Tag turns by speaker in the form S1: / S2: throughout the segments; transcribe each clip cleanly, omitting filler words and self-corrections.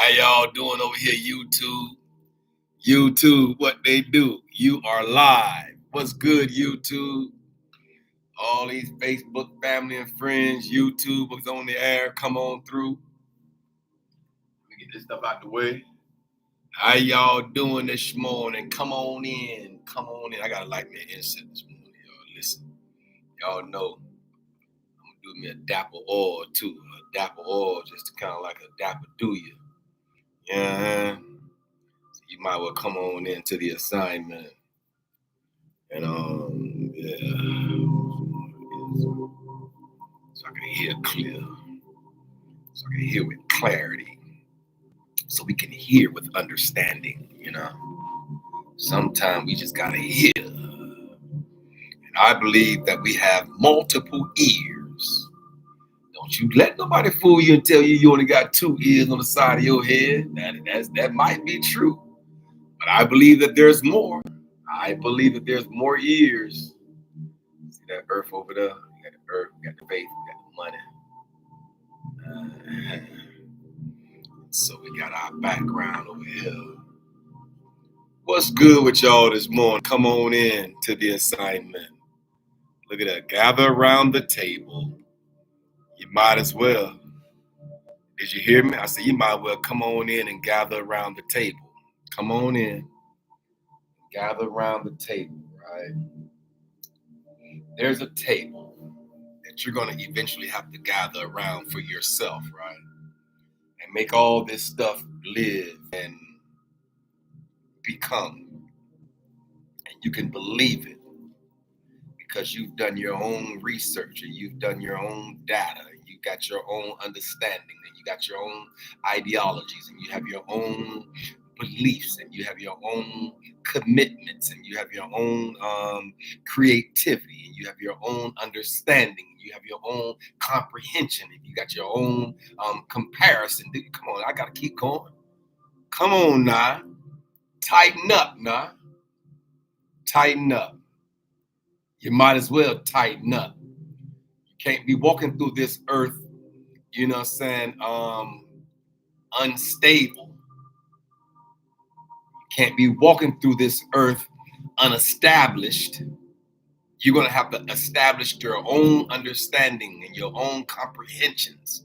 S1: How y'all doing over here, YouTube? YouTube, what they do? You are live. What's good, YouTube? All these Facebook family and friends, YouTube was on the air. Come on through. Let me get this stuff out the way. How y'all doing this morning? Come on in. Come on in. I gotta light me an incense this morning, y'all. Listen, y'all know I'm gonna do me a dapper oil too. A dapper oil just to kind of like a dapper do you. Yeah. So you might well come on into the assignment. And yeah. So I can hear clear. So I can hear with clarity. So we can hear with understanding, you know. Sometimes we just gotta hear. And I believe that we have multiple ears. Don't you let nobody fool you and tell you only got 2 ears on the side of your head. That might be true. But I believe that there's more. I believe that there's more ears. See that earth over there? You got the earth, you got the faith, you got the money. So we got our background over here. What's good with y'all this morning? Come on in to the assignment. Look at that. Gather around the table. You might as well. Did you hear me? I said you might well come on in and gather around the table. Come on in. Gather around the table, right? There's a table that you're going to eventually have to gather around for yourself, right? And make all this stuff live and become. And you can believe it because you've done your own research and you've done your own data. And you got your own understanding and you got your own ideologies and you have your own beliefs and you have your own commitments and you have your own creativity and you have your own understanding. You have your own comprehension and you got your own comparison. Come on, I got to keep going. Come on now. Tighten up now. Tighten up. You might as well tighten up. You can't be walking through this earth, you know what I'm saying, unstable. You can't be walking through this earth unestablished. You're going to have to establish your own understanding and your own comprehensions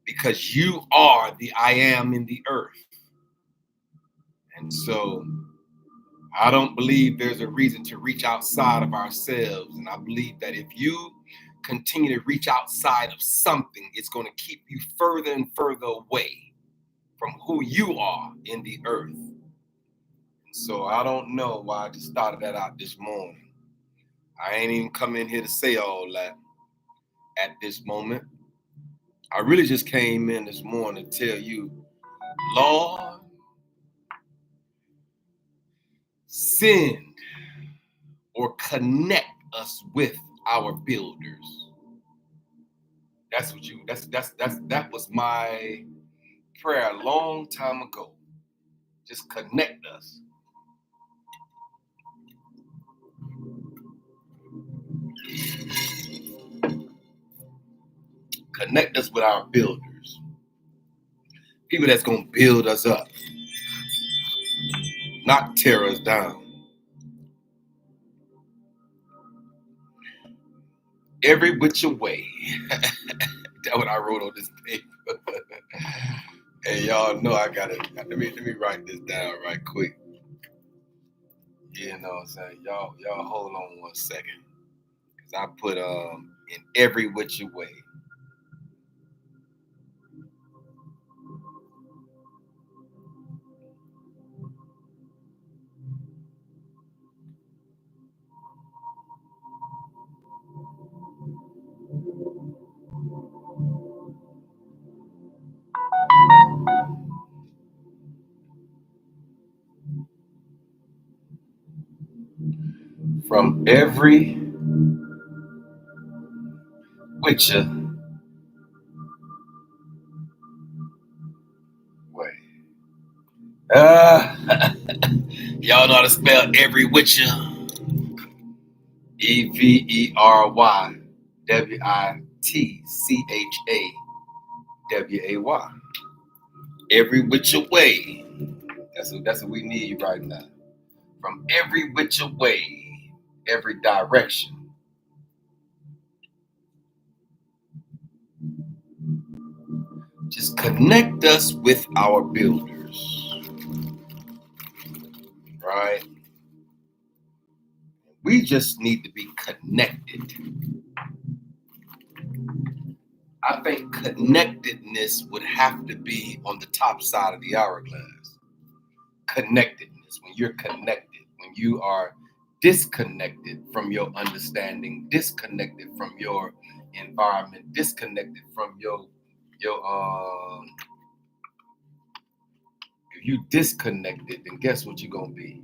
S1: because you are the I am in the earth. And so I don't believe there's a reason to reach outside of ourselves. And I believe that if you continue to reach outside of something, it's going to keep you further and further away from who you are in the earth. And so I don't know why I just started that out this morning. I ain't even come in here to say all that at this moment. I really just came in this morning to tell you, Lord, send or connect us with our builders. That was my prayer a long time ago. Just connect us. Connect us with our builders. People that's gonna build us up, not tear us down. Every which way. That's what I wrote on this paper. Hey, y'all know I gotta let me write this down right quick. You know what I'm saying? Y'all hold on 1 second. Cause I put in every which way. From every which way. Y'all know how to spell every which. EVERYWITCHAWAY. every which way. That's what we need right now. From every which way, every direction. Just connect us with our builders, right? We just need to be connected. I think connectedness would have to be on the top side of the hourglass. Connectedness, when you're connected, when you are disconnected from your understanding, disconnected from your environment, disconnected from your if you disconnected, then guess what you're gonna be?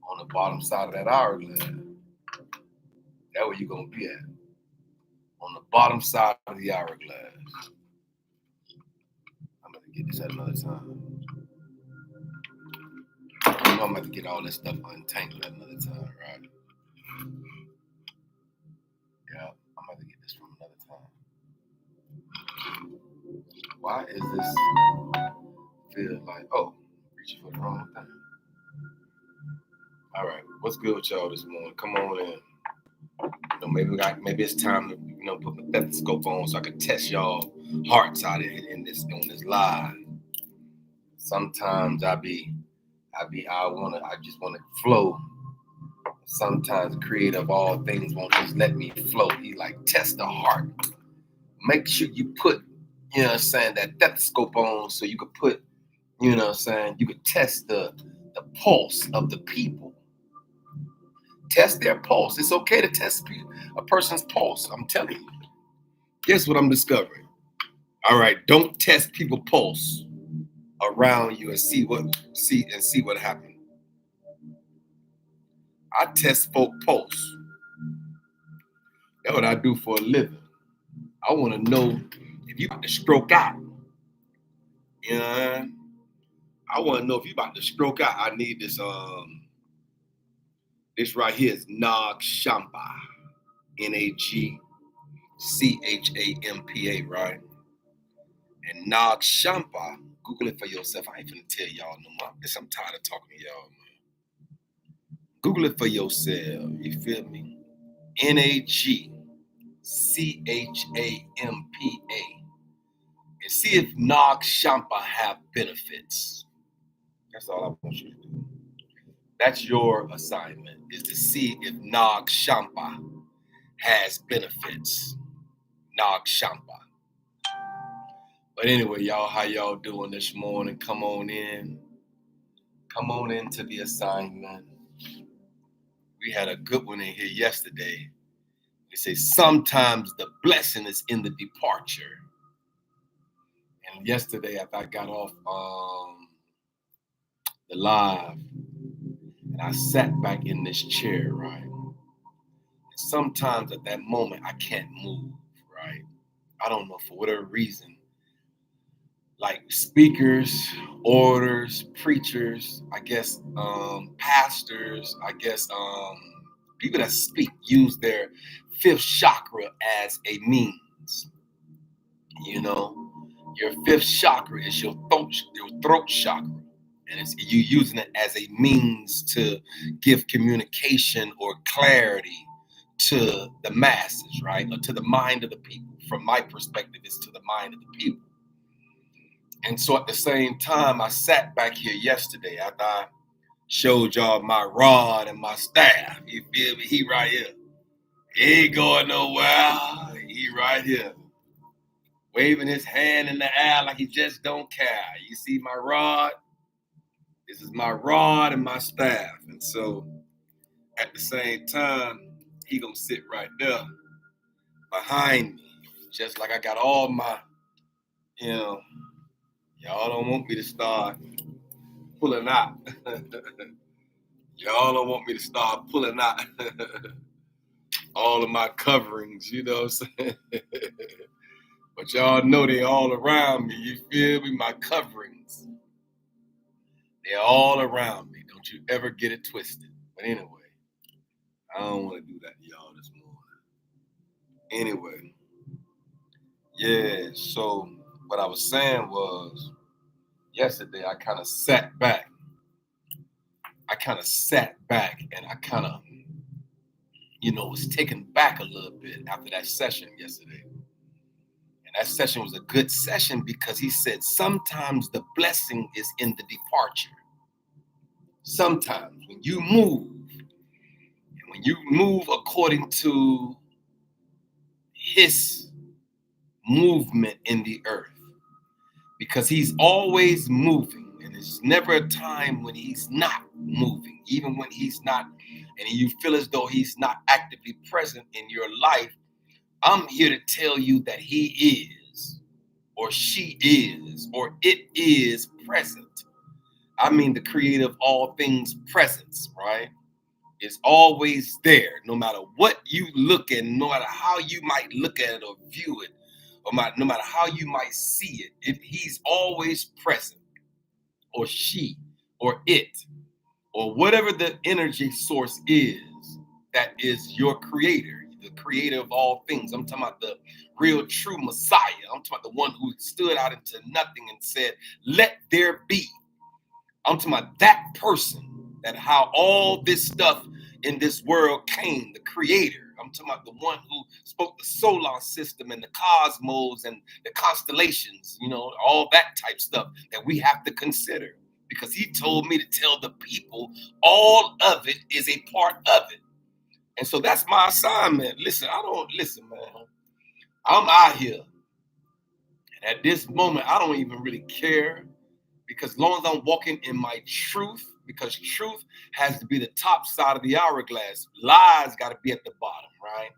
S1: On the bottom side of that hourglass. That's where you're gonna be at. On the bottom side of the hourglass. I'm gonna get this at another time. You know I'm gonna get all this stuff untangled at another time, right? Yeah, I'm gonna get this from another time. Why is this feel like, oh, reaching for the wrong thing? All right, what's good with y'all this morning? Come on in. Maybe it's time to put my stethoscope on so I can test y'all hearts out in this live. Sometimes I just wanna flow. Sometimes the creator of all things won't just let me flow. He like test the heart. Make sure you put, that stethoscope on so you could put, you could test the pulse of the people. Test their pulse. It's okay to test a person's pulse. I'm telling you. Guess what I'm discovering? All right, don't test people's pulse around you and see what happens. I test folk pulse. That's what I do for a living. I want to know if you about to stroke out. You know, I want to know if you about to stroke out. I need this. This right here is Nag Shampa, Nagchampa, right? And Nag Shampa, Google it for yourself. I ain't finna tell y'all no more. I'm tired of talking to y'all, man. Google it for yourself. You feel me? Nagchampa. And see if Nag Shampa have benefits. That's all I want you to do. That's your assignment, is to see if Nag Shampa has benefits. Nag Shampa. But anyway, y'all, how y'all doing this morning? Come on in. Come on into the assignment. We had a good one in here yesterday. We say sometimes the blessing is in the departure. And yesterday, after I got off the live, and I sat back in this chair, right? And sometimes at that moment, I can't move, right? I don't know, for whatever reason. Like speakers, orators, preachers, I guess pastors, I guess people that speak use their fifth chakra as a means. Your fifth chakra is your throat chakra, and it's you using it as a means to give communication or clarity to the masses, right? Or to the mind of the people. From my perspective, it's to the mind of the people. And so at the same time, I sat back here yesterday after I showed y'all my rod and my staff. You feel me? He right here. He ain't going nowhere. He right here. Waving his hand in the air like he just don't care. You see my rod? This is my rod and my staff. And so at the same time, he gonna sit right there behind me. Just like I got all my, y'all don't want me to start pulling out. Y'all don't want me to start pulling out all of my coverings, you know what I'm saying? But y'all know they all around me, you feel me? My coverings. They're all around me. Don't you ever get it twisted. But anyway, I don't want to do that to y'all this morning. Anyway, yeah, so what I was saying was, yesterday I kind of sat back. And I kind of, was taken back a little bit after that session yesterday. And that session was a good session because he said sometimes the blessing is in the departure. Sometimes when you move, and when you move according to his movement in the earth, because he's always moving, and there's never a time when he's not moving, even when he's not, and you feel as though he's not actively present in your life. I'm here to tell you that he is, or she is, or it is present. I mean, the creator of all things presence, right? Is always there, no matter what you look at, no matter how you might look at it or view it, or no matter how you might see it, he's always present, or she, or it, or whatever the energy source is that is your creator, the creator of all things. I'm talking about the real true Messiah. I'm talking about the one who stood out into nothing and said, let there be. I'm talking about that person, that how all this stuff in this world came, the creator. I'm talking about the one who spoke the solar system and the cosmos and the constellations, all that type stuff that we have to consider. Because he told me to tell the people all of it is a part of it. And so that's my assignment. Listen, man. I'm out here. And at this moment, I don't even really care. Because as long as I'm walking in my truth, because truth has to be the top side of the hourglass. Lies got to be at the bottom, right?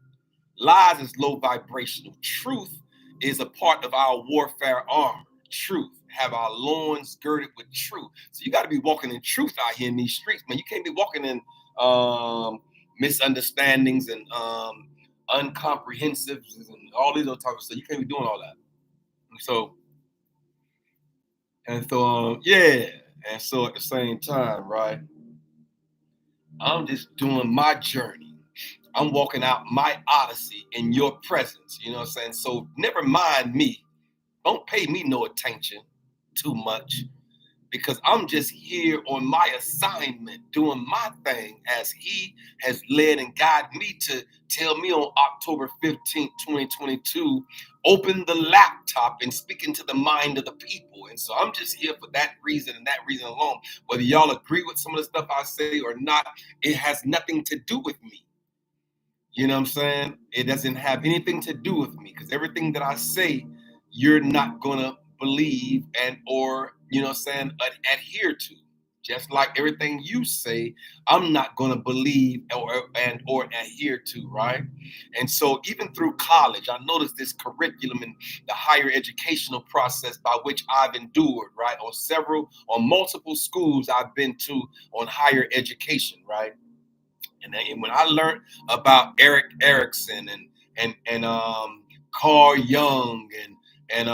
S1: Lies is low vibrational. Truth is a part of our warfare armor. Truth. Have our loins girded with truth. So you got to be walking in truth out here in these streets, man. You can't be walking in misunderstandings and uncomprehensives and all these other types of stuff. You can't be doing all that. And so at the same time, right, I'm just doing my journey. I'm walking out my odyssey in your presence, you know what I'm saying? So never mind me. Don't pay me no attention too much, because I'm just here on my assignment, doing my thing as he has led and guided me to tell me on October 15th, 2022, open the laptop and speak into the mind of the people. And so I'm just here for that reason and that reason alone. Whether y'all agree with some of the stuff I say or not, it has nothing to do with me. You know what I'm saying? It doesn't have anything to do with me, because everything that I say, you're not going to believe and or, adhere to. Just like everything you say, I'm not going to believe or adhere to, right? And so even through college, I noticed this curriculum in the higher educational process by which I've endured, right? On multiple schools I've been to on higher education, right? And when I learned about Erik Erikson and Carl Jung and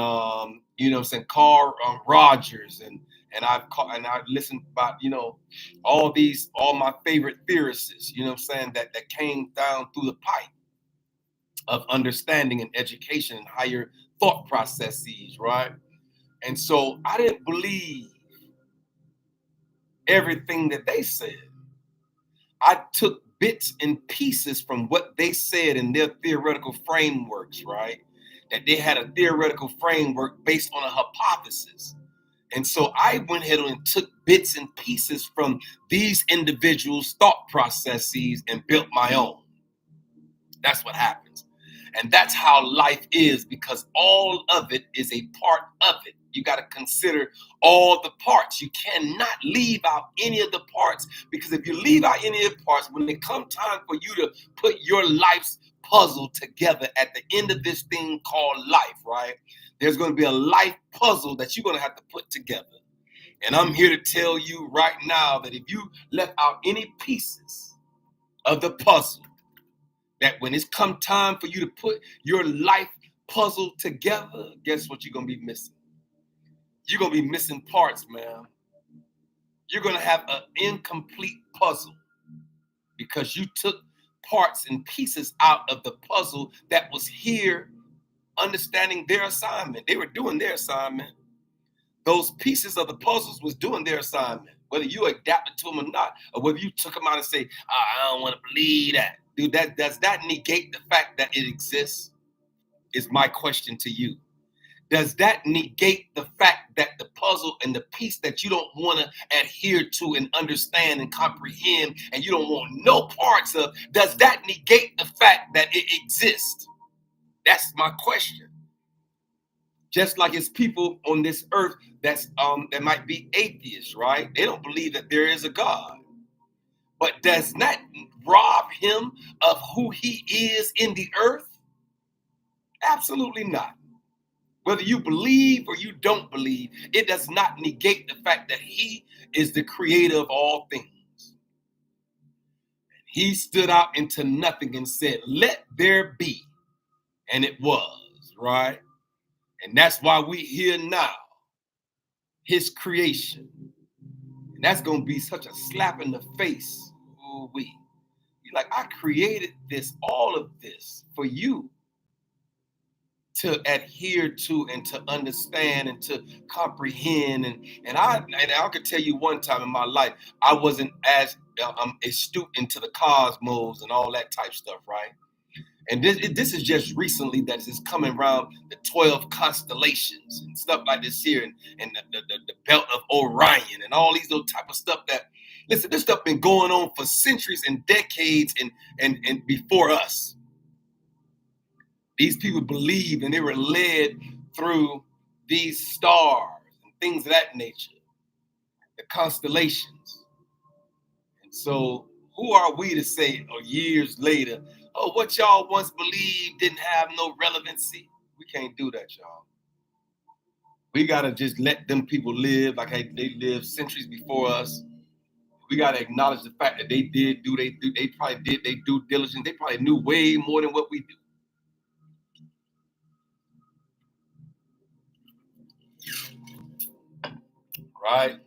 S1: Carl Rogers and I listened about all my favorite theorists, that came down through the pipe of understanding and education and higher thought processes, right? And so I didn't believe everything that they said. I took bits and pieces from what they said in their theoretical frameworks, right? That they had a theoretical framework based on a hypothesis. And so I went ahead and took bits and pieces from these individuals' thought processes and built my own. That's what happens. And that's how life is, because all of it is a part of it. You got to consider all the parts. You cannot leave out any of the parts, because if you leave out any of the parts, when it comes time for you to put your life's puzzle together at the end of this thing called life, right? There's going to be a life puzzle that you're going to have to put together. And I'm here to tell you right now that if you left out any pieces of the puzzle, that when it's come time for you to put your life puzzle together, guess what you're going to be missing? You're going to be missing parts, man. You're going to have an incomplete puzzle because you took parts and pieces out of the puzzle that was here understanding their assignment. They were doing their assignment. those pieces of the puzzles was doing their assignment, whether you adapted to them or not, or whether you took them out and say, I don't want to believe that. Dude, does that negate the fact that it exists? Is my question to you. Does that negate the fact that the puzzle and the piece that you don't want to adhere to and understand and comprehend and you don't want no parts of, does that negate the fact that it exists? That's my question. Just like it's people on this earth that might be atheists, right? They don't believe that there is a God. But does that rob him of who he is in the earth? Absolutely not. Whether you believe or you don't believe, it does not negate the fact that he is the creator of all things. He stood out into nothing and said, let there be. And it was, right? And that's why we here now, his creation. And that's going to be such a slap in the face. You're like, I created this, all of this for you to adhere to and to understand and to comprehend. And I could tell you one time in my life, I wasn't as astute into the cosmos and all that type stuff, right? And this is just recently that it's coming around the 12 constellations and stuff like this here, and the belt of Orion and all these little type of stuff that, listen, this stuff been going on for centuries and decades and before us. These people believed and they were led through these stars and things of that nature, the constellations. And so who are we to say, years later, oh, what y'all once believed didn't have no relevancy? We can't do that, y'all. We got to just let them people live like they lived centuries before us. We got to acknowledge the fact that they probably did their due diligence. They probably knew way more than what we do. Right?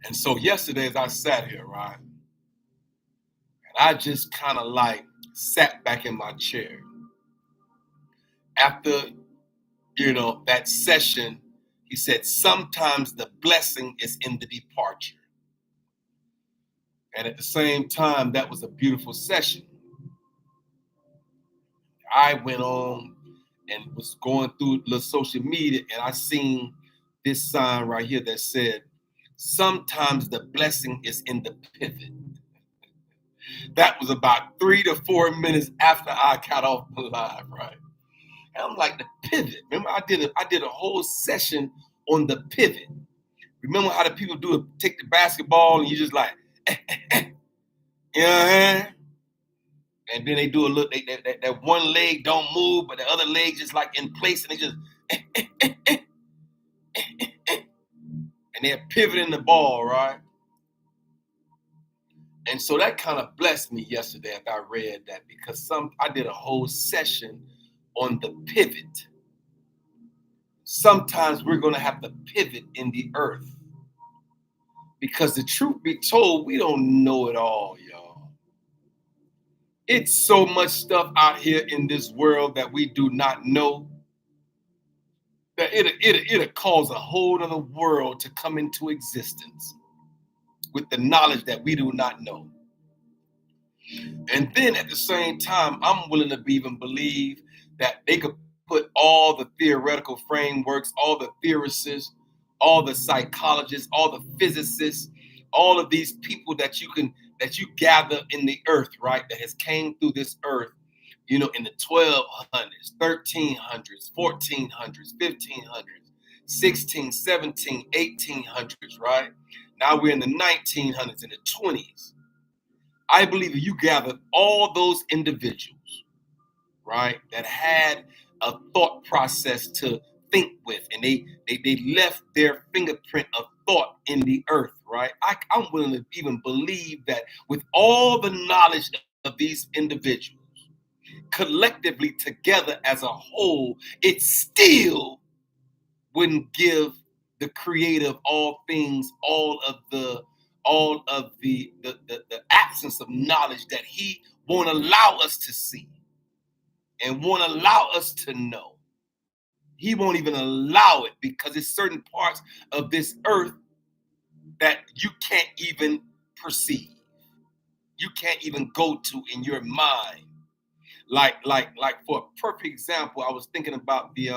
S1: And so yesterday as I sat here, right, and I just kind of like sat back in my chair after, that session. He said, sometimes the blessing is in the departure. And at the same time, that was a beautiful session. I went on and was going through the social media, and I seen this sign right here that said, sometimes the blessing is in the pivot. That was about 3 to 4 minutes after I got off the live, right? And I'm like, the pivot. Remember, I did a whole session on the pivot. Remember how the people do it, take the basketball and you just like, you know what I mean? And then they do a look, that one leg don't move, but the other leg just like in place, and they just, and they're pivoting the ball, right? And so that kind of blessed me yesterday after I read that, because I did a whole session on the pivot. Sometimes we're going to have to pivot in the earth, because the truth be told, we don't know it all, y'all. It's so much stuff out here in this world that we do not know, that it'll cause a whole other world to come into existence with the knowledge that we do not know. And then at the same time, I'm willing to even believe that they could put all the theoretical frameworks, all the theorists, all the psychologists, all the physicists, all of these people that you gather in the earth, right, that has came through this earth, in the 1200s, 1300s, 1400s, 1500s, 16, 17, 1800s, right? Now we're in the 1900s and the 20s. I believe if you gather all those individuals, right, that had a thought process to think with, and they left their fingerprint of thought in the earth, right? I'm willing to even believe that with all the knowledge of these individuals, collectively together as a whole, it still wouldn't give the creator of all things all of the absence of knowledge that he won't allow us to see and won't allow us to know. He won't even allow it because it's certain parts of this earth that you can't even perceive. You can't even go to in your mind. Like for a perfect example, I was thinking about the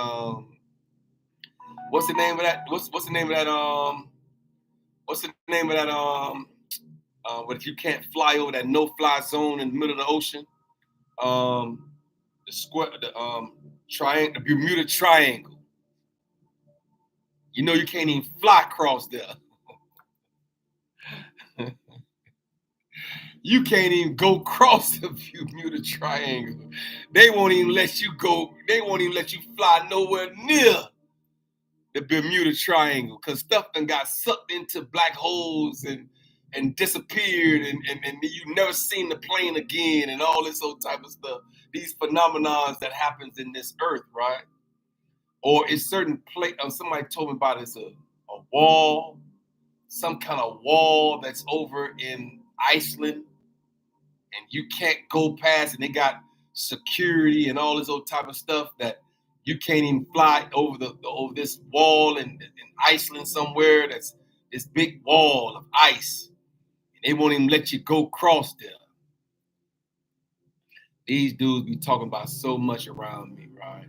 S1: what's the name of that? What's the name of that what's the name of that what if you can't fly over that no-fly zone in the middle of the ocean? The square, the triangle, the Bermuda Triangle. You know you can't even fly across there. You can't even go across the Bermuda Triangle. They won't even let you go. They won't even let you fly nowhere near the Bermuda Triangle because stuff done got sucked into black holes and disappeared and you never seen the plane again and all this old type of stuff. These phenomenons that happens in this earth, right? Or it's certain place. Somebody told me about it's a wall, some kind of wall that's over in Iceland, and you can't go past, and they got security and all this old type of stuff that you can't even fly over over this wall in Iceland somewhere. That's this big wall of ice, and they won't even let you go across there. These dudes be talking about so much around me, right?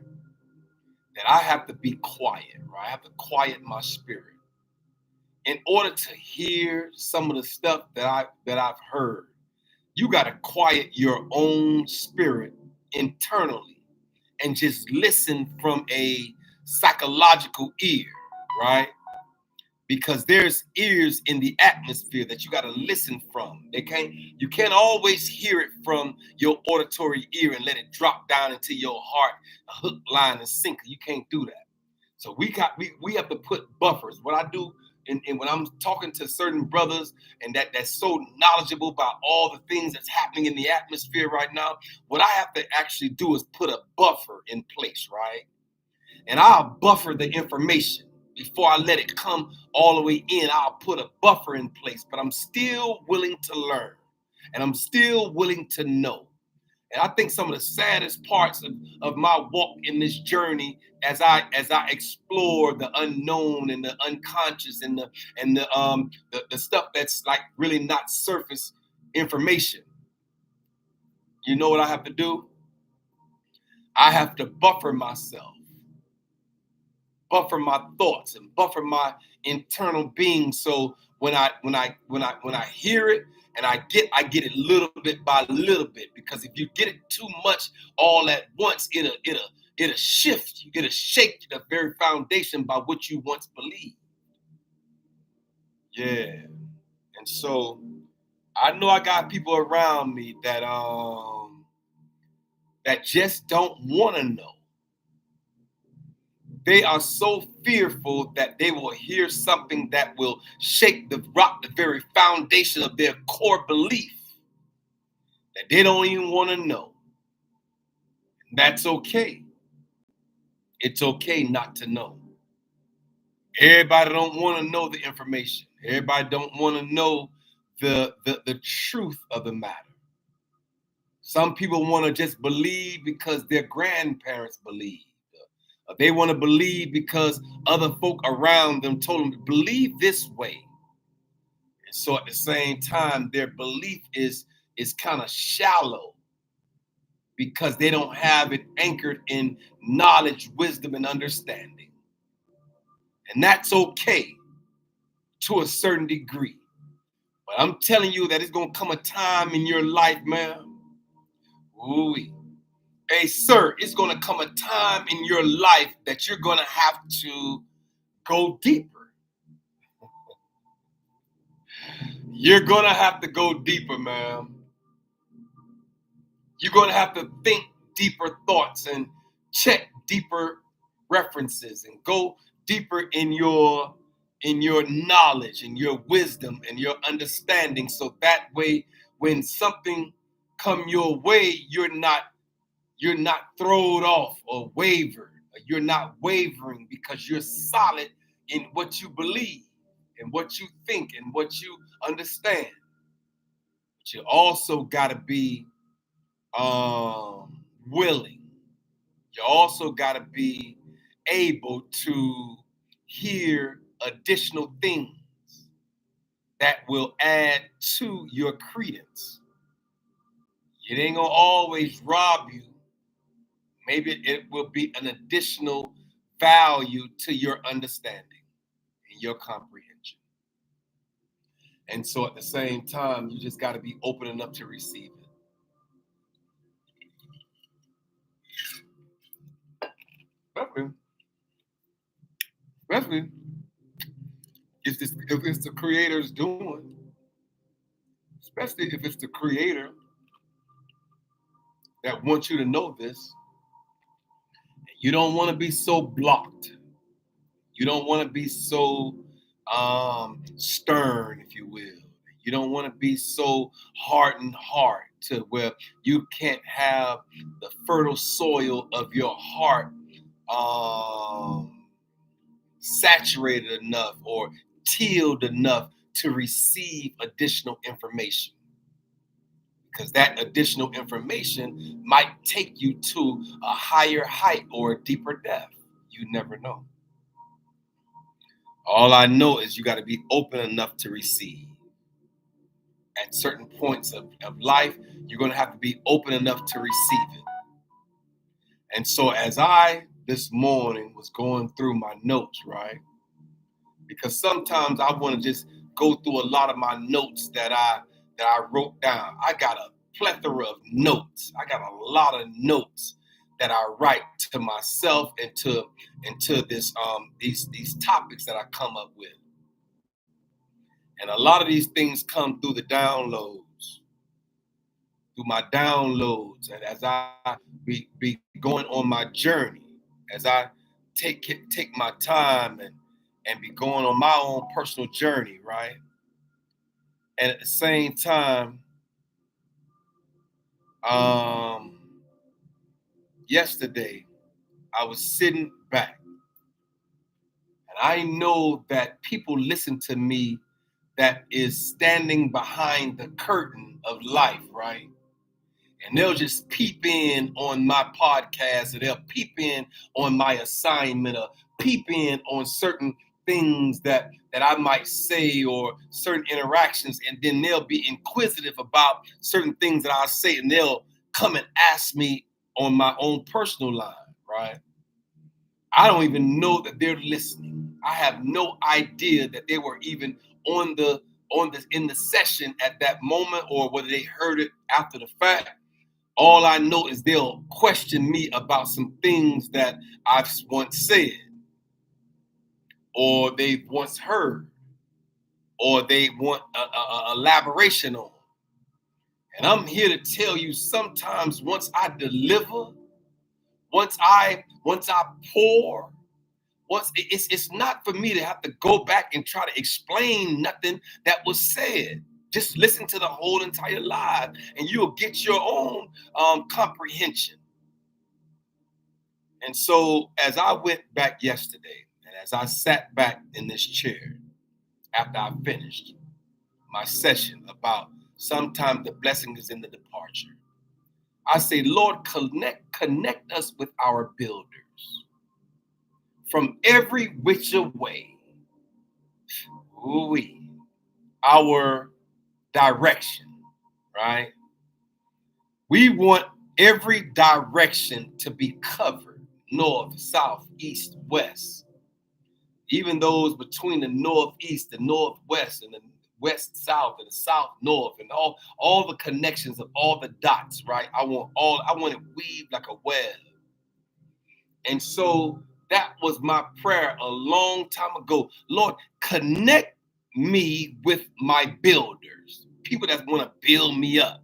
S1: That I have to be quiet, right? I have to quiet my spirit in order to hear some of the stuff that I've heard. You got to quiet your own spirit internally and just listen from a psychological ear, right? Because there's ears in the atmosphere that you got to listen from. You can't always hear it from your auditory ear and let it drop down into your heart, a hook, line, and sinker. You can't do that. So we have to put buffers. What I do and when I'm talking to certain brothers and that's so knowledgeable about all the things that's happening in the atmosphere right now, what I have to actually do is put a buffer in place, right? And I'll buffer the information before I let it come all the way in. I'll put a buffer in place, but I'm still willing to learn and I'm still willing to know. And I think some of the saddest parts of my walk in this journey as I explore the unknown and the unconscious and the stuff that's like really not surface information. You know what I have to do? I have to buffer myself, buffer my thoughts and buffer my internal being. So when I hear it and I get it little bit by little bit, because if you get it too much all at once, it'll shift you, it'll shake the very foundation by what you once believed. Yeah. And so I know I got people around me that just don't want to know. They are so fearful that they will hear something that will rock the very foundation of their core belief that they don't even want to know. That's okay. It's okay not to know. Everybody don't want to know the information. Everybody don't want to know the truth of the matter. Some people want to just believe because their grandparents believe. They want to believe because other folk around them told them to believe this way. And so at the same time, their belief is kind of shallow because they don't have it anchored in knowledge, wisdom, and understanding. And that's okay to a certain degree. But I'm telling you that it's going to come a time in your life, man. Ooh-wee. Hey, sir, it's going to come a time in your life that you're going to have to go deeper. You're going to have to go deeper, man. You're going to have to think deeper thoughts and check deeper references and go deeper in your knowledge and your wisdom and your understanding. So that way, when something come your way, you're not thrown off or wavered. You're not wavering because you're solid in what you believe and what you think and what you understand. But you also got to be willing. You also got to be able to hear additional things that will add to your credence. It ain't gonna always rob you. Maybe it will be an additional value to your understanding and your comprehension. And so at the same time, you just got to be open enough to receive it. Especially if it's the creator's doing, especially if it's the creator that wants you to know this. You don't want to be so blocked. You don't want to be so stern, if you will. You don't want to be so hardened heart to where you can't have the fertile soil of your heart saturated enough or tilled enough to receive additional information. Because that additional information might take you to a higher height or a deeper depth. You never know. All I know is you got to be open enough to receive. At certain points of life, you're going to have to be open enough to receive it. And so as I, this morning, was going through my notes, right? Because sometimes I want to just go through a lot of my notes that I wrote down. I got a plethora of notes. I got a lot of notes that I write to myself and to this these topics that I come up with. And a lot of these things come through the downloads, through my downloads, and as I be going on my journey, as I take my time and be going on my own personal journey, right? And at the same time, yesterday I was sitting back, and I know that people listen to me that is standing behind the curtain of life, right? And they'll just peep in on my podcast, or they'll peep in on my assignment, or peep in on certain things that I might say, or certain interactions, and then they'll be inquisitive about certain things that I say, and they'll come and ask me on my own personal line, right? I don't even know that they're listening. I have no idea that they were even in the session at that moment, or whether they heard it after the fact. All I know is they'll question me about some things that I've once said, or they've once heard, or they want a elaboration on. And I'm here to tell you, sometimes once I deliver, once I pour, it's not for me to have to go back and try to explain nothing that was said. Just listen to the whole entire live, and you'll get your own comprehension. And so as I went back yesterday, and as I sat back in this chair after I finished my session about sometimes the blessing is in the departure, I say, Lord, connect us with our builders from every which way. Our direction, right? We want every direction to be covered, north, south, east, west. Even those between the northeast, the northwest, and the west south, and the south north, and all the connections of all the dots, right? I want it weaved like a web. And so that was my prayer a long time ago. Lord, connect me with my builders, people that want to build me up,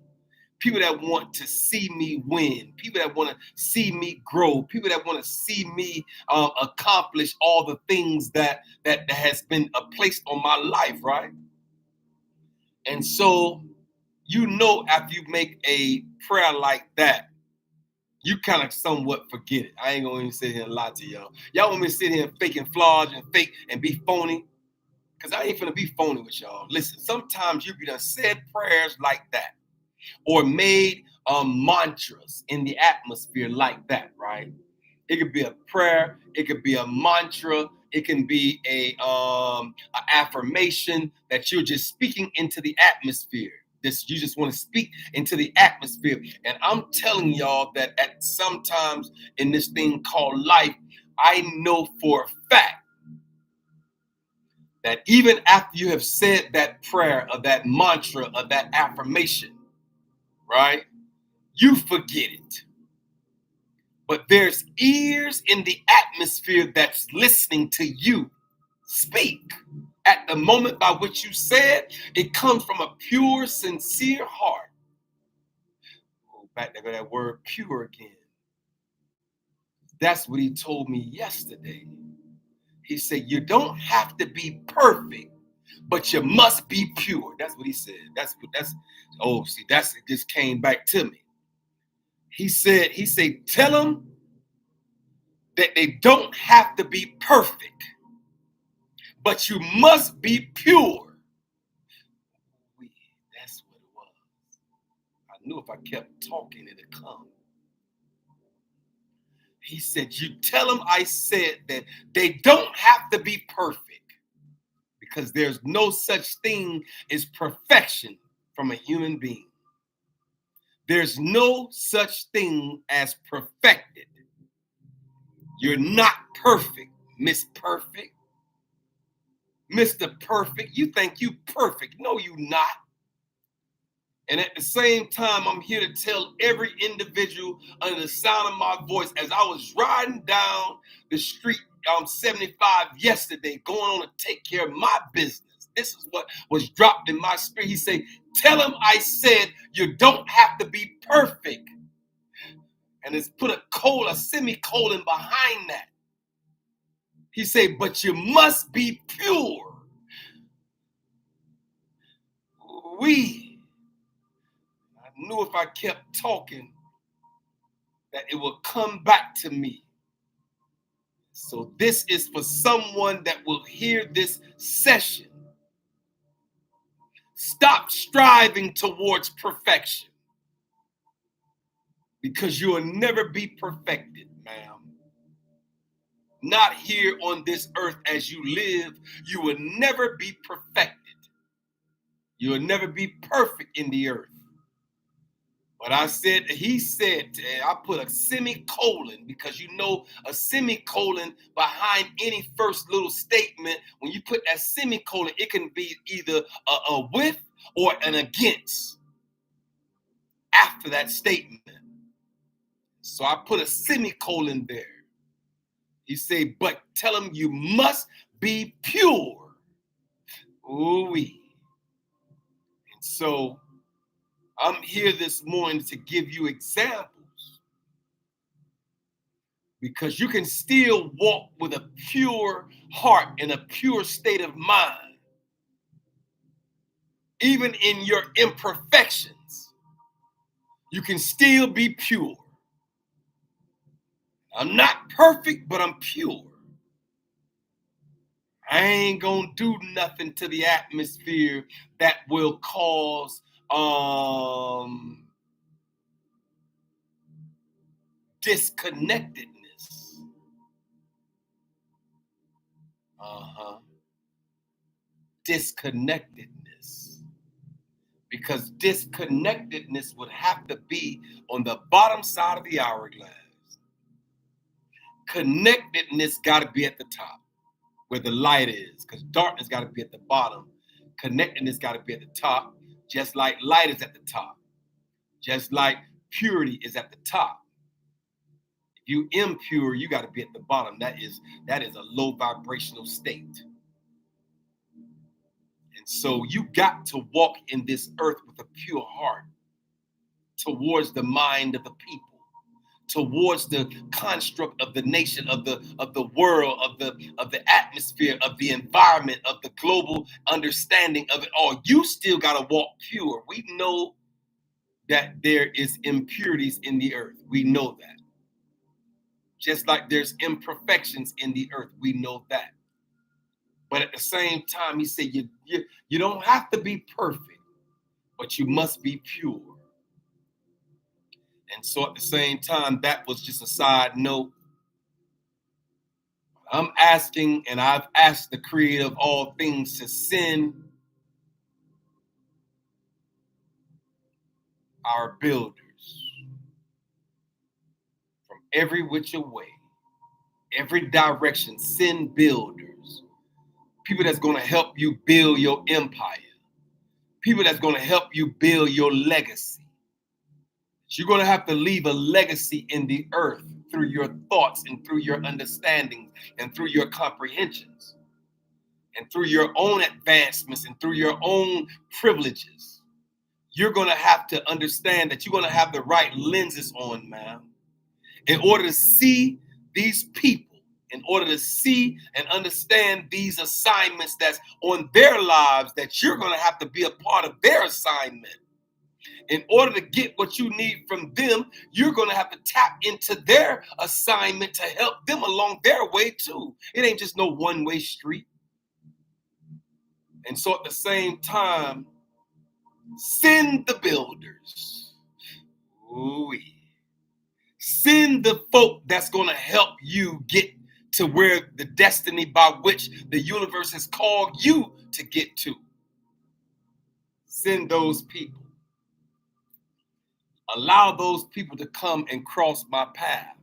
S1: people that want to see me win, people that want to see me grow, people that want to see me accomplish all the things that has been placed on my life, right? And so, after you make a prayer like that, you kind of somewhat forget it. I ain't gonna even sit here and lie to y'all. Y'all want me to sit here and fake and flaunt and fake and be phony? Because I ain't finna be phony with y'all. Listen, sometimes you be done said prayers like that, or made mantras in the atmosphere like that, right? It could be a prayer. It could be a mantra. It can be a affirmation that you're just speaking into the atmosphere. You just want to speak into the atmosphere. And I'm telling y'all that at sometimes in this thing called life, I know for a fact that even after you have said that prayer or that mantra or that affirmation, right, you forget it. But there's ears in the atmosphere that's listening to you speak. At the moment by which you said, it comes from a pure, sincere heart. Oh, back to that word pure again. That's what he told me yesterday. He said, you don't have to be perfect, but you must be pure. That's what he said. It just came back to me. He said, tell them that they don't have to be perfect, but you must be pure. That's what it was. I knew if I kept talking, it'd come. He said, you tell them I said that they don't have to be perfect, because there's no such thing as perfection from a human being. There's no such thing as perfected. You're not perfect, Miss Perfect. Mr. Perfect, you think you perfect. No, you not. And at the same time, I'm here to tell every individual under the sound of my voice, as I was riding down the street 75 yesterday, going on to take care of my business. This is what was dropped in my spirit. He said, tell him I said you don't have to be perfect. And it's put a semicolon behind that. He said, but you must be pure. I knew if I kept talking that it will come back to me. So this is for someone that will hear this session. Stop striving towards perfection, because you will never be perfected, ma'am. Not here on this earth as you live. You will never be perfected. You will never be perfect in the earth. But he said, I put a semicolon, because you know a semicolon behind any first little statement, when you put that semicolon, it can be either a with or an against after that statement. So I put a semicolon there. He said, but tell him you must be pure. Ooh-wee. And so I'm here this morning to give you examples, because you can still walk with a pure heart and a pure state of mind, even in your imperfections. You can still be pure. I'm not perfect, but I'm pure. I ain't gonna do nothing to the atmosphere that will cause disconnectedness. Disconnectedness. Because disconnectedness would have to be on the bottom side of the hourglass. Connectedness got to be at the top, where the light is, because darkness got to be at the bottom. Connectedness got to be at the top, just like light is at the top, just like purity is at the top. If you impure, you got to be at the bottom. That is a low vibrational state. And so you got to walk in this earth with a pure heart towards the mind of the people, towards the construct of the nation, of the world, of the atmosphere, of the environment, of the global understanding of it all. You still got to walk pure. We know that there is impurities in the earth. We know that. Just like there's imperfections in the earth. We know that. But at the same time, he said, you don't have to be perfect, but you must be pure. And so at the same time, that was just a side note. I'm asking, and I've asked the creator of all things to send our builders from every which way, every direction. Send builders, people that's going to help you build your empire, people that's going to help you build your legacy. You're going to have to leave a legacy in the earth through your thoughts and through your understandings and through your comprehensions and through your own advancements and through your own privileges. You're going to have to understand that you're going to have the right lenses on, man, in order to see these people, in order to see and understand these assignments that's on their lives, that you're going to have to be a part of their assignment. In order to get what you need from them, you're going to have to tap into their assignment to help them along their way too. It ain't just no one-way street. And so at the same time, send the builders. Ooh-wee. Send the folk that's going to help you get to where the destiny by which the universe has called you to get to. Send those people. Allow those people to come and cross my path.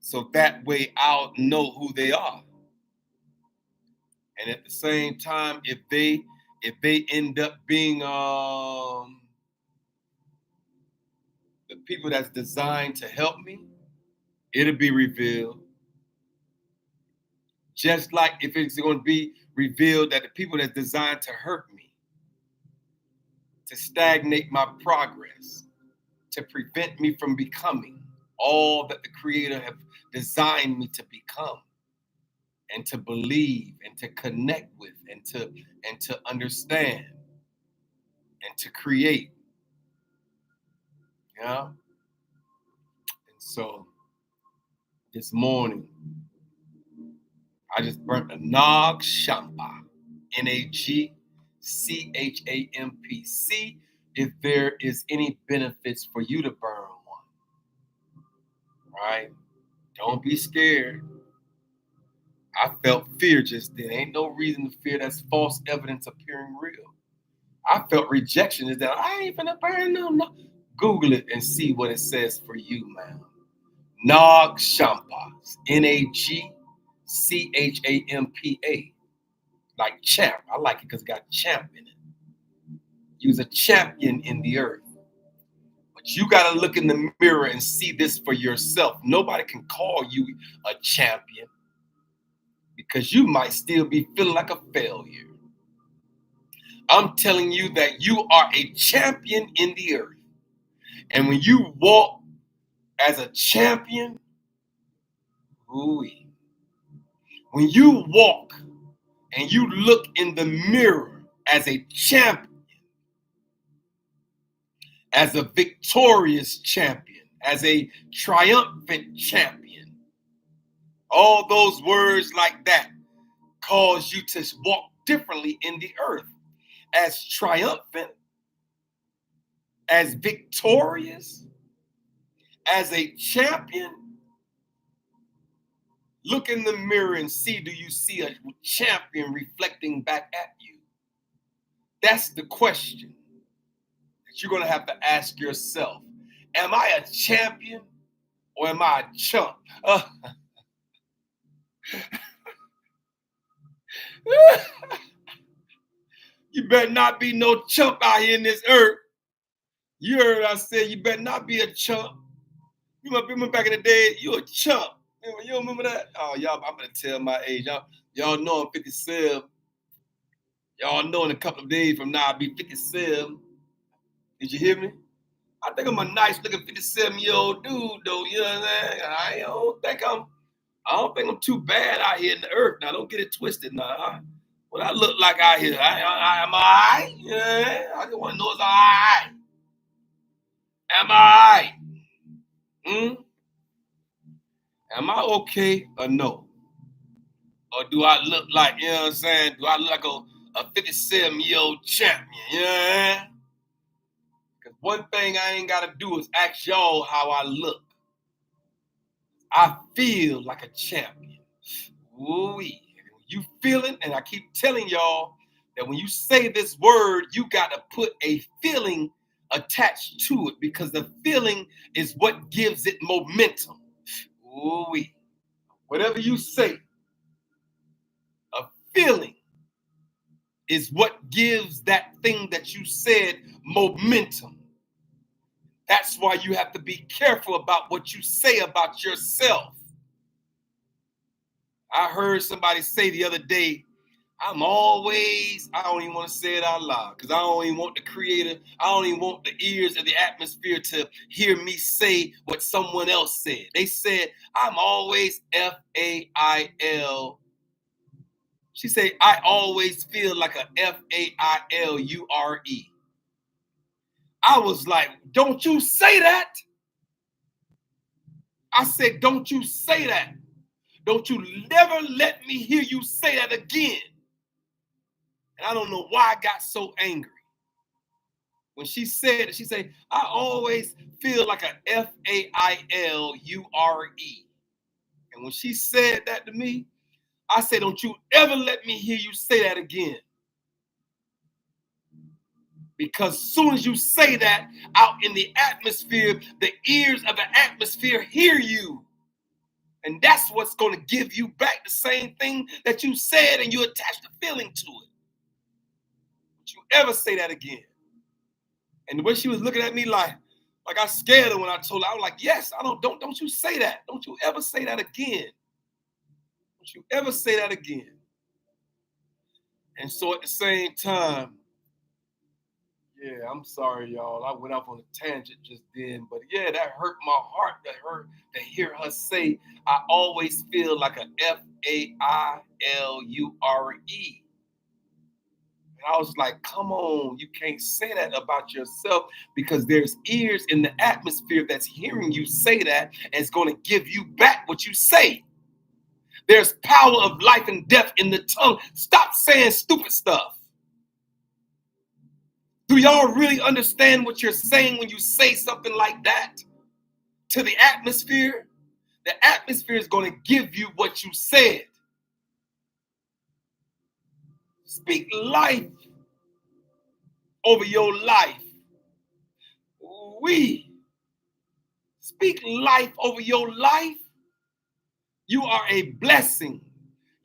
S1: So that way I'll know who they are. And at the same time, if they end up being the people that's designed to help me, it'll be revealed. Just like if it's going to be revealed that the people that's designed to hurt me, to stagnate my progress, to prevent me from becoming all that the Creator have designed me to become, and to believe and to connect with and to understand and to create. Yeah. And so this morning, I just burnt a Nag Champa, Nagchamp. See if there is any benefits for you to burn one. Right? Don't be scared. I felt fear just then. Ain't no reason to fear. That's false evidence appearing real. I felt rejection is that I ain't finna burn no. Google it and see what it says for you, man. Nag Champa, Nagchampa, like champ. I like it because it got champ in it. You's a champion in the earth. But you got to look in the mirror and see this for yourself. Nobody can call you a champion because you might still be feeling like a failure. I'm telling you that you are a champion in the earth. And when you walk as a champion, ooh-wee. When you walk and you look in the mirror as a champion, as a victorious champion, as a triumphant champion, all those words like that cause you to walk differently in the earth. As triumphant, as victorious, as a champion. Look in the mirror and see, do you see a champion reflecting back at you? That's the question that you're going to have to ask yourself. Am I a champion or am I a chump? You better not be no chump out here in this earth. You heard I said you better not be a chump. You remember back in the day, you a chump. You don't remember that? Oh, y'all, I'm going to tell my age. Y'all know I'm 57. Y'all know in a couple of days from now I'll be 57. Did you hear me? I think I'm a nice looking 57-year-old dude, though. You know what I'm saying? I don't think I'm too bad out here in the earth. Now, don't get it twisted now. What I look like out here, am I all right? Yeah, I just want to know it's all right. Am I all right? Am I okay or no? Or do I look like, you know what I'm saying? Do I look like a 57-year-old champion? You know what I mean? Because one thing I ain't got to do is ask y'all how I look. I feel like a champion. Ooh-wee. You feeling, and I keep telling y'all that when you say this word, you got to put a feeling attached to it, because the feeling is what gives it momentum. Ooh-wee. Whatever you say, a feeling is what gives that thing that you said momentum. That's why you have to be careful about what you say about yourself. I heard somebody say the other day, I don't even want to say it out loud, because I don't even want the creator, I don't even want the ears of the atmosphere to hear me say what someone else said. They said, I'm always F-A-I-L. She said, I always feel like a F-A-I-L-U-R-E. I was like, don't you say that. I said, don't you say that. Don't you never let me hear you say that again. And I don't know why I got so angry. When she said it, she said, I always feel like a F-A-I-L-U-R-E. And when she said that to me, I said, don't you ever let me hear you say that again. Because as soon as you say that out in the atmosphere, the ears of the atmosphere hear you. And that's what's going to give you back the same thing that you said, and you attach the feeling to it. Don't you ever say that again. And the way she was looking at me like I scared her when I told her, I was like, yes, don't you say that. Don't you ever say that again. Don't you ever say that again. And so at the same time, yeah, I'm sorry, y'all. I went off on a tangent just then, but yeah, that hurt my heart to hear her say, I always feel like a F-A-I-L-U-R-E. And I was like, come on, you can't say that about yourself, because there's ears in the atmosphere that's hearing you say that, and it's going to give you back what you say. There's power of life and death in the tongue. Stop saying stupid stuff. Do y'all really understand what you're saying when you say something like that to the atmosphere? The atmosphere is going to give you what you said. Speak life over your life. We speak life over your life. You are a blessing.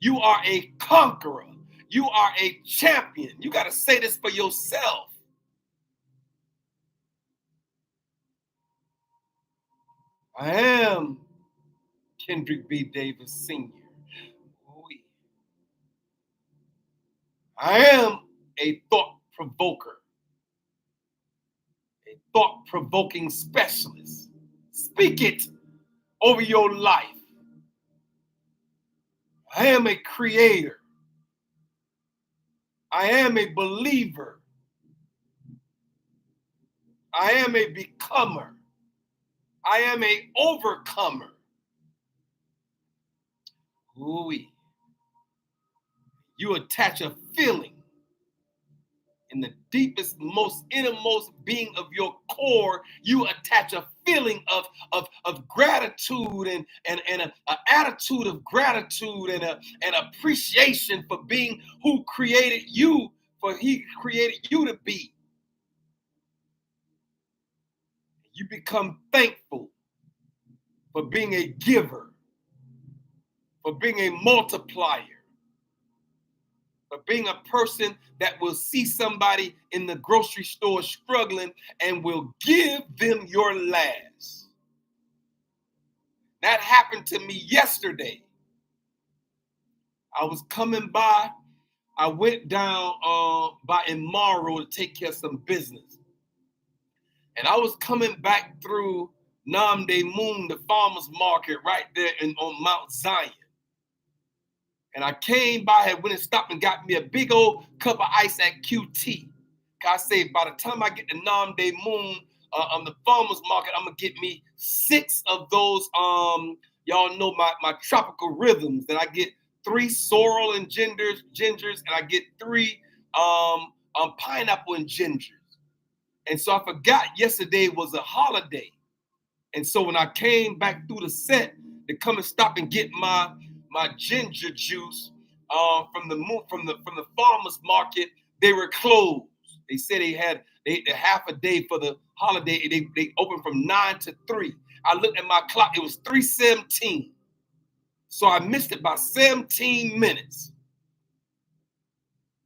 S1: You are a conqueror. You are a champion. You got to say this for yourself. I am Kendrick B. Davis Sr. I am a thought provoker, a thought-provoking specialist. Speak it over your life. I am a creator. I am a believer. I am a becomer. I am a overcomer. Ooh-wee. You attach a feeling in the deepest, most innermost being of your core. You attach a feeling of gratitude and an attitude of gratitude and an appreciation for being who created you, for he created you to be. You become thankful for being a giver, for being a multiplier, for being a person that will see somebody in the grocery store struggling and will give them your last. That happened to me yesterday. I was coming by. I went down by Imaro to take care of some business. And I was coming back through Namde Moon, the farmer's market right there on Mount Zion. And I came by, I went and stopped and got me a big old cup of ice at QT. I say by the time I get to Namde Moon on the farmer's market, I'm gonna get me 6 of those. Y'all know my tropical rhythms. That I get 3 sorrel and gingers, and I get 3 pineapple and gingers. And so I forgot yesterday was a holiday. And so when I came back through the set to come and stop and get my my ginger juice from the farmers market. They were closed. They said they had half a day for the holiday. They opened from 9 to 3. I looked at my clock. It was 3:17. So I missed it by 17 minutes.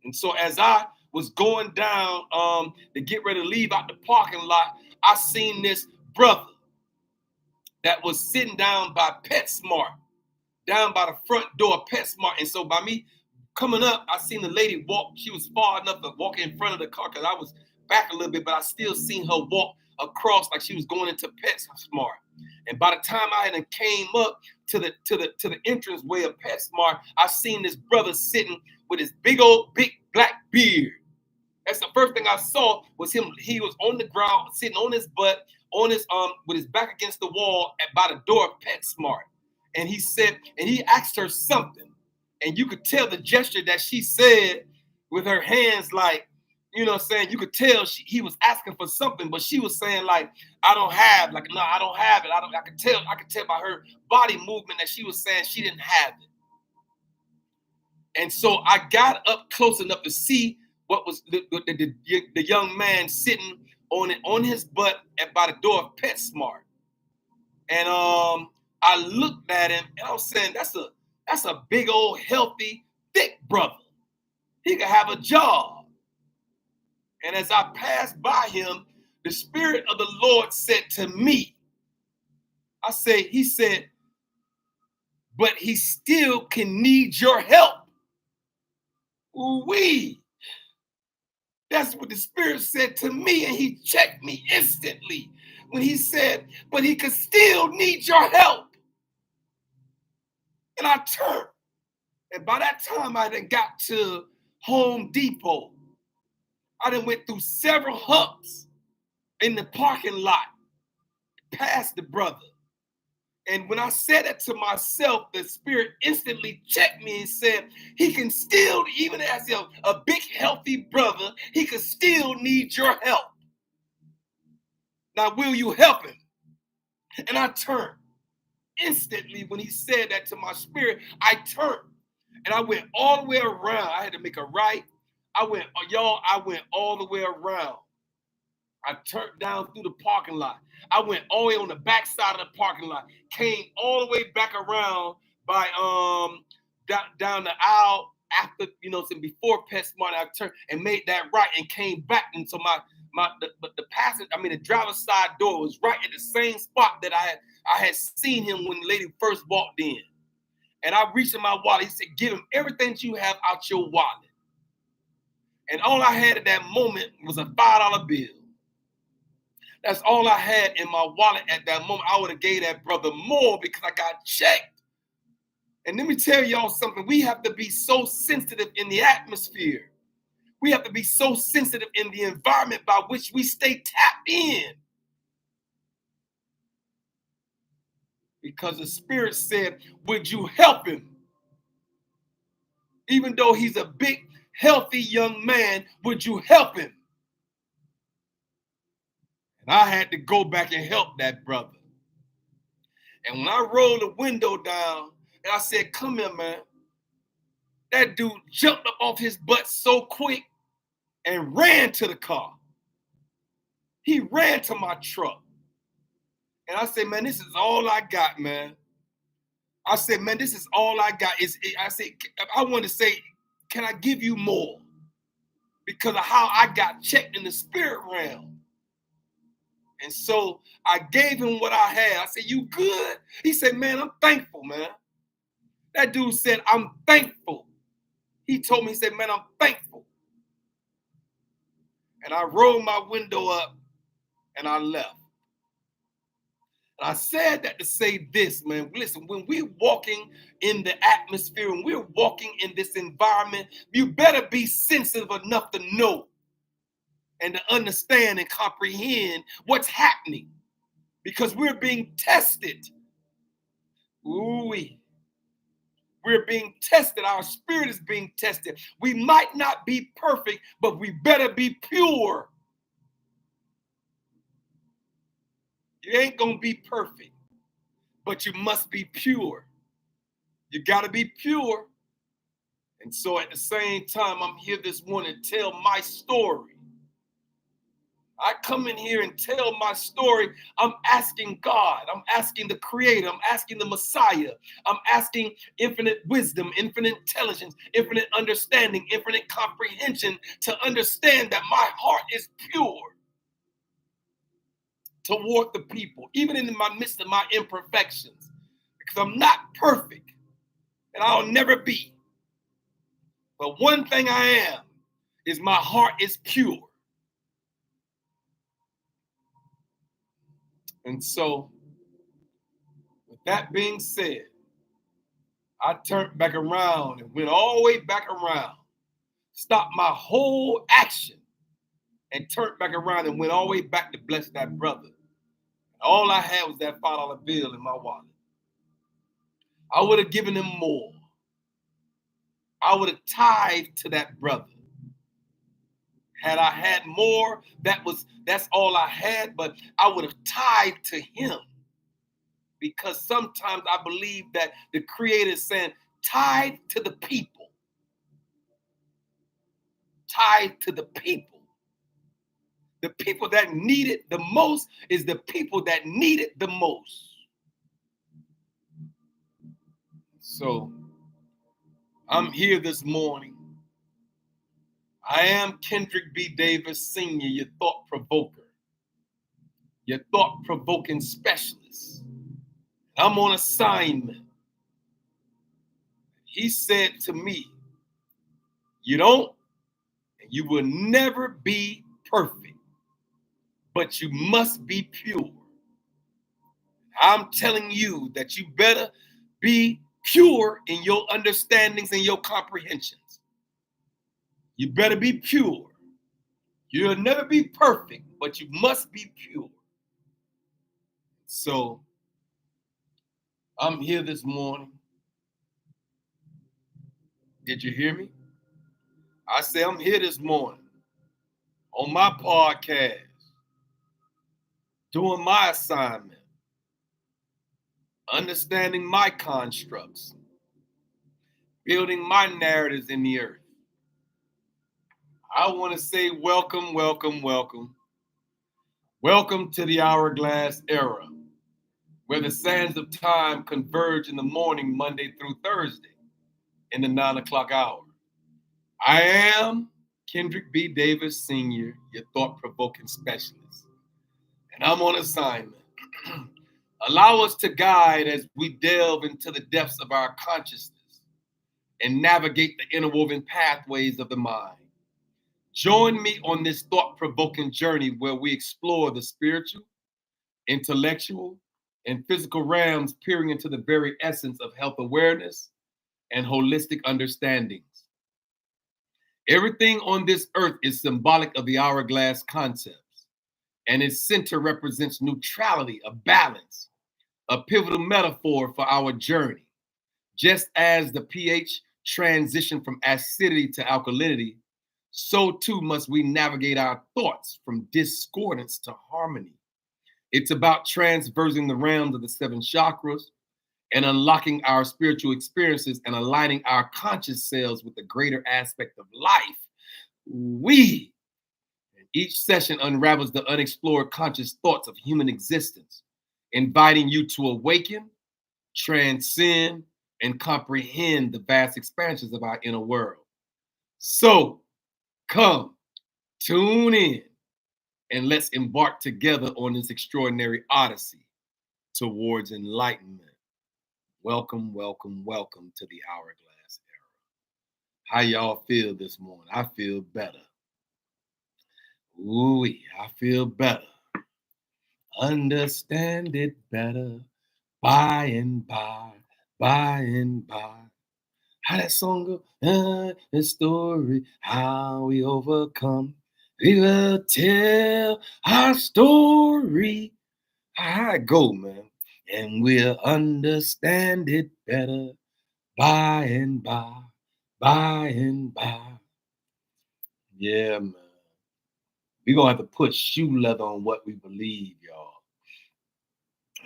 S1: And so as I was going down to get ready to leave out the parking lot, I seen this brother that was sitting down by PetSmart, down by the front door of PetSmart. And so by me coming up, I seen the lady walk. She was far enough to walk in front of the car because I was back a little bit, but I still seen her walk across like she was going into PetSmart. And by the time I had came up to the entrance way of PetSmart, I seen this brother sitting with his big black beard. That's the first thing I saw was him. He was on the ground, sitting on his butt, on his with his back against the wall by the door of PetSmart. And he said, and he asked her something, and you could tell the gesture that she said with her hands, like, you know what I'm saying? You could tell he was asking for something, but she was saying like, I don't have, like, no, I don't have it. I could tell by her body movement that she was saying she didn't have it. And so I got up close enough to see what was the young man sitting on his butt by the door of PetSmart. And I looked at him and I was saying, that's a big old healthy, thick brother. He could have a job. And as I passed by him, the Spirit of the Lord said to me, he said, but he still can need your help. Ooh-wee. That's what the Spirit said to me, and he checked me instantly when he said, but he could still need your help. And I turned. And by that time, I done got to Home Depot. I done went through several humps in the parking lot, past the brother. And when I said it to myself, the Spirit instantly checked me and said, he can still, even as a big, healthy brother, he could still need your help. Now, will you help him? And I turned. Instantly, when he said that to my spirit, I turned. And I went all the way around. I had to make a right. I went all the way around. I turned down through the parking lot. I went all the way on the back side of the parking lot, came all the way back around by down the aisle after, before PetSmart. I turned and made that right and came back. And so the driver's side door was right at the same spot that I had seen him when the lady first walked in. And I reached in my wallet. He said, give him everything you have out your wallet. And all I had at that moment was a $5 bill. That's all I had in my wallet at that moment. I would have gave that brother more because I got checked. And let me tell y'all something. We have to be so sensitive in the atmosphere. We have to be so sensitive in the environment by which we stay tapped in. Because the Spirit said, would you help him? Even though he's a big, healthy young man, would you help him? And I had to go back and help that brother. And when I rolled the window down and I said, come here, man, that dude jumped up off his butt so quick and ran to the car. He ran to my truck. And I said, man, this is all I got, man. I said, man, this is all I got. I want to say, can I give you more? Because of how I got checked in the spirit realm. And so I gave him what I had. I said, you good? He said, man, I'm thankful, man. That dude said, I'm thankful. He told me, he said, man, I'm thankful. And I rolled my window up and I left. And I said that to say this, man. Listen, when we're walking in the atmosphere, when we're walking in this environment, you better be sensitive enough to know and to understand and comprehend what's happening, because we're being tested. Ooh-wee. We're being tested. Our spirit is being tested. We might not be perfect, but we better be pure. You ain't going to be perfect, but you must be pure. You got to be pure. And so at the same time, I'm here this morning to tell my story. I come in here and tell my story. I'm asking God. I'm asking the Creator. I'm asking the Messiah. I'm asking infinite wisdom, infinite intelligence, infinite understanding, infinite comprehension to understand that my heart is pure toward the people, even in my midst of my imperfections, because I'm not perfect and I'll never be. But one thing I am is my heart is pure. And so, with that being said, I turned back around and went all the way back around, stopped my whole action, and turned back around and went all the way back to bless that brother. All I had was that $5 bill in my wallet. I would have given him more. I would have tithed to that brother. Had I had more, that's all I had, but I would have tithed to him. Because sometimes I believe that the Creator is saying, tithe to the people. Tithe to the people. The people that need it the most is the people that need it the most. So I'm here this morning. I am Kendrick B. Davis Sr., your thought provoker, your thought provoking specialist. I'm on assignment. He said to me, you don't and you will never be perfect, but you must be pure. I'm telling you that you better be pure in your understandings and your comprehensions. You better be pure. You'll never be perfect, but you must be pure. So I'm here this morning. Did you hear me? I say I'm here this morning on my podcast, doing my assignment, understanding my constructs, building my narratives in the earth. I want to say welcome, welcome, welcome. Welcome to the Hourglass Era, where the sands of time converge in the morning, Monday through Thursday, in the 9 o'clock hour. I am Kendrick B. Davis Sr., your thought-provoking specialist, and I'm on assignment. Allow us to guide as we delve into the depths of our consciousness and navigate the interwoven pathways of the mind. Join me on this thought-provoking journey where we explore the spiritual, intellectual, and physical realms, peering into the very essence of health awareness and holistic understandings. Everything on this earth is symbolic of the hourglass concepts, and its center represents neutrality, a balance, a pivotal metaphor for our journey. Just as the pH transition from acidity to alkalinity, so too must we navigate our thoughts from discordance to harmony. It's about transversing the realms of the 7 chakras and unlocking our spiritual experiences and aligning our conscious selves with the greater aspect of life. Each session unravels the unexplored conscious thoughts of human existence, inviting you to awaken, transcend, and comprehend the vast expansions of our inner world. So, come, tune in, and let's embark together on this extraordinary odyssey towards enlightenment. Welcome, welcome, welcome to the Hourglass Era. How y'all feel this morning? I feel better. Ooh, I feel better. Understand it better by and by, by and by. How that song go? The story, how we overcome. We will tell our story. How it go, man? And we'll understand it better by and by, by and by. Yeah, man. We're going to have to put shoe leather on what we believe, y'all.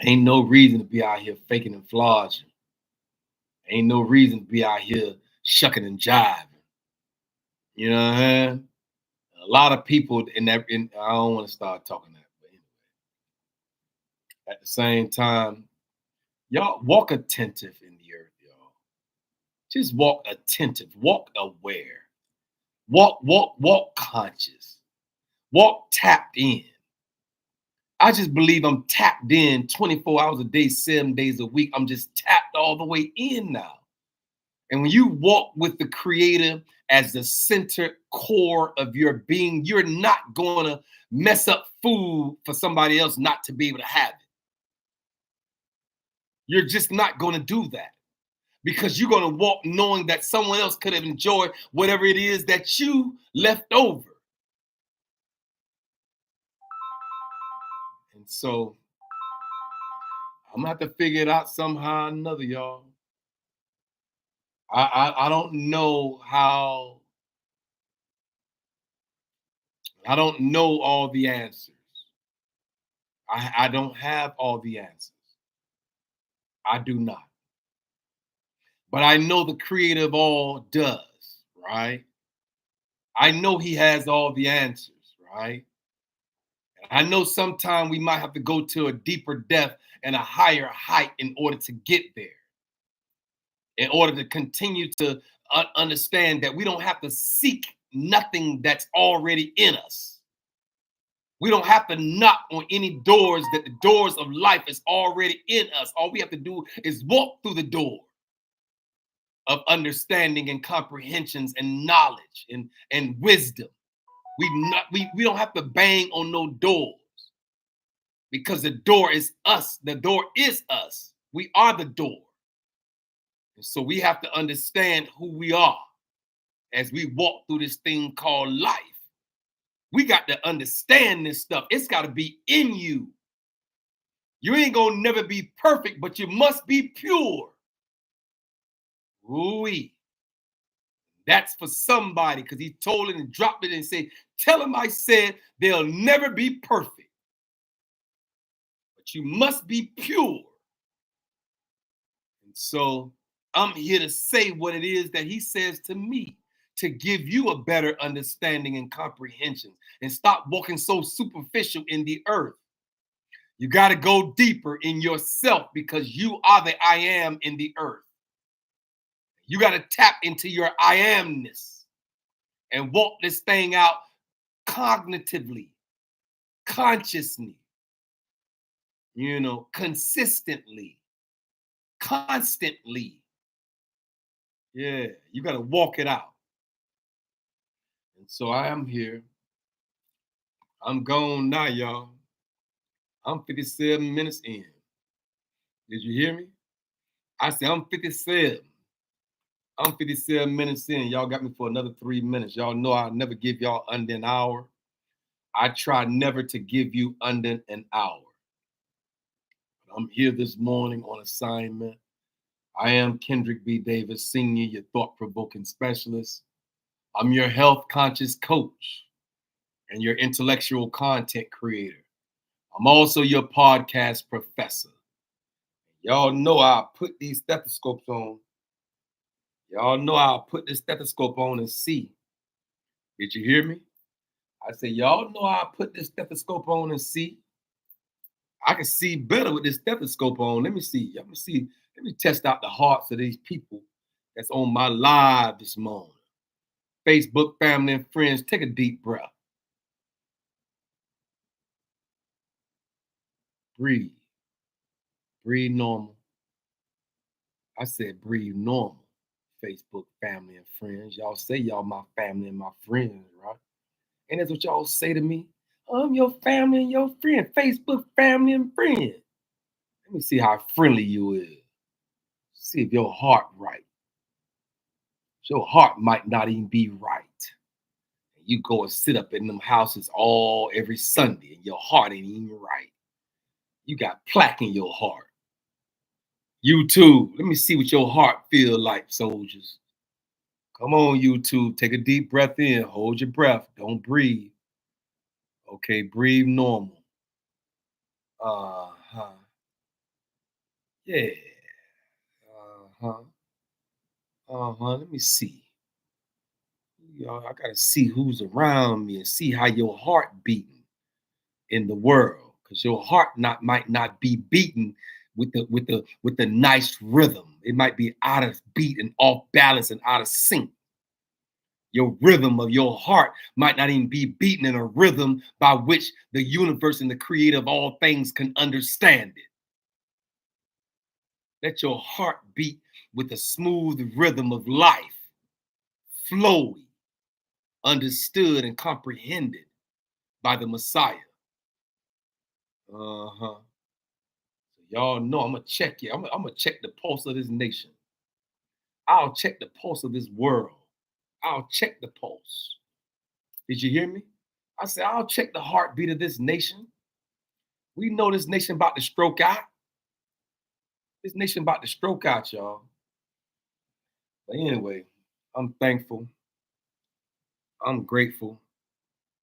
S1: Ain't no reason to be out here faking and flogging. Ain't no reason to be out here shucking and jiving. You know what I mean? A lot of people I don't want to start talking that, but anyway. At the same time, y'all walk attentive in the earth, y'all. Just walk attentive, walk aware, walk conscious, walk tapped in. I just believe I'm tapped in 24 hours a day, 7 days a week. I'm just tapped all the way in now. And when you walk with the creator as the center core of your being, you're not going to mess up food for somebody else not to be able to have it. You're just not going to do that because you're going to walk knowing that someone else could have enjoyed whatever it is that you left over. And so I'm going to have to figure it out somehow or another, y'all. I don't know how. I don't know all the answers. I don't have all the answers. I do not. But I know the creator of all does, right? I know he has all the answers, right? I know sometimes we might have to go to a deeper depth and a higher height in order to get there, in order to continue to understand that we don't have to seek nothing that's already in us. We don't have to knock on any doors that the doors of life is already in us. All we have to do is walk through the door of understanding and comprehensions and knowledge and wisdom. We don't have to bang on no doors because the door is us. The door is us. We are the door. And so we have to understand who we are as we walk through this thing called life. We got to understand this stuff. It's got to be in you. You ain't gonna never be perfect, but you must be pure. Ooh-wee. That's for somebody, because he told it and dropped it and said, tell him I said they'll never be perfect, but you must be pure. And so I'm here to say what it is that he says to me, to give you a better understanding and comprehension, and stop walking so superficial in the earth. You got to go deeper in yourself because you are the I am in the earth. You got to tap into your I amness and walk this thing out cognitively, consciously, consistently, constantly. Yeah, you got to walk it out. And so I am here. I'm gone now, y'all. I'm 57 minutes in. Did you hear me? I said I'm 57. I'm 57 minutes in. Y'all got me for another 3 minutes. Y'all know I never give y'all under an hour. I try never to give you under an hour. I'm here this morning on assignment. I am Kendrick B. Davis, Senior, your thought-provoking specialist. I'm your health conscious coach and your intellectual content creator. I'm also your podcast professor. Y'all know I'll put these stethoscopes on. Y'all know I'll put this stethoscope on and see. Did you hear me? I said, y'all know I'll put this stethoscope on and see. I can see better with this stethoscope on. Let me see. Let me test out the hearts of these people that's on my live this morning. Facebook family and friends, take a deep breath. Breathe. Breathe normal. I said breathe normal. Facebook family and friends. Y'all say y'all my family and my friends, right? And that's what y'all say to me. I'm your family and your friend. Facebook family and friend. Let me see how friendly you is. See if your heart right. Your heart might not even be right. You go and sit up in them houses every Sunday and your heart ain't even right. You got plaque in your heart. YouTube, let me see what your heart feel like, soldiers. Come on, YouTube, take a deep breath in. Hold your breath. Don't breathe. Okay, breathe normal. Uh-huh. Yeah. Uh-huh. Let me see. Y'all, I gotta see who's around me and see how your heart beating in the world, because your heart might not be beating with the nice rhythm. It might be out of beat and off balance and out of sync. Your rhythm of your heart might not even be beaten in a rhythm by which the universe and the creator of all things can understand it. Let your heart beat with the smooth rhythm of life, flowy, understood and comprehended by the Messiah. Uh-huh. So y'all know I'm gonna check you. I'm gonna check the pulse of this nation. I'll check the pulse of this world. I'll check the pulse. Did you hear me? I said, I'll check the heartbeat of this nation. We know this nation about to stroke out. This nation about to stroke out, y'all. But anyway, I'm thankful. I'm grateful.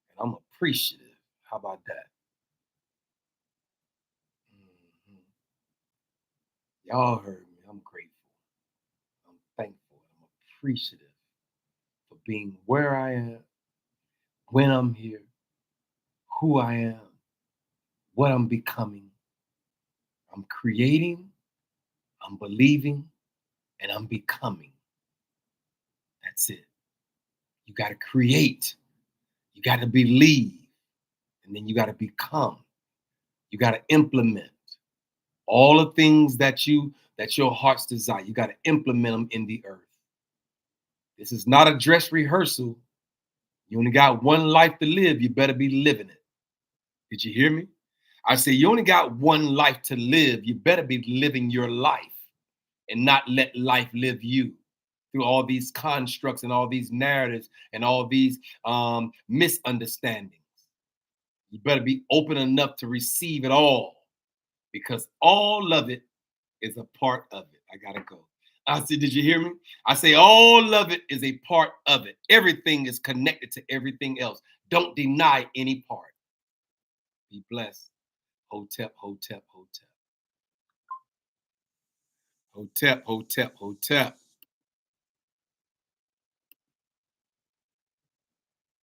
S1: And I'm appreciative. How about that? Mhm. Y'all heard me. I'm grateful. I'm thankful. I'm appreciative for being where I am, when I'm here, who I am, what I'm becoming. I'm creating, I'm believing, and I'm becoming. That's it. You got to create, you got to believe, and then you got to become. You got to implement all the things that your heart's desire. You got to implement them in the earth. This is not a dress rehearsal. You only got one life to live. You better be living it. Did you hear me? I say you only got one life to live. You better be living your life and not let life live you through all these constructs and all these narratives and all these misunderstandings. You better be open enough to receive it all, because all of it is a part of it. I gotta go. I said, did you hear me? I say all of it is a part of it. Everything is connected to everything else. Don't deny any part. Be blessed. Hotep, hotep, hotep. Hotep, hotep, hotep.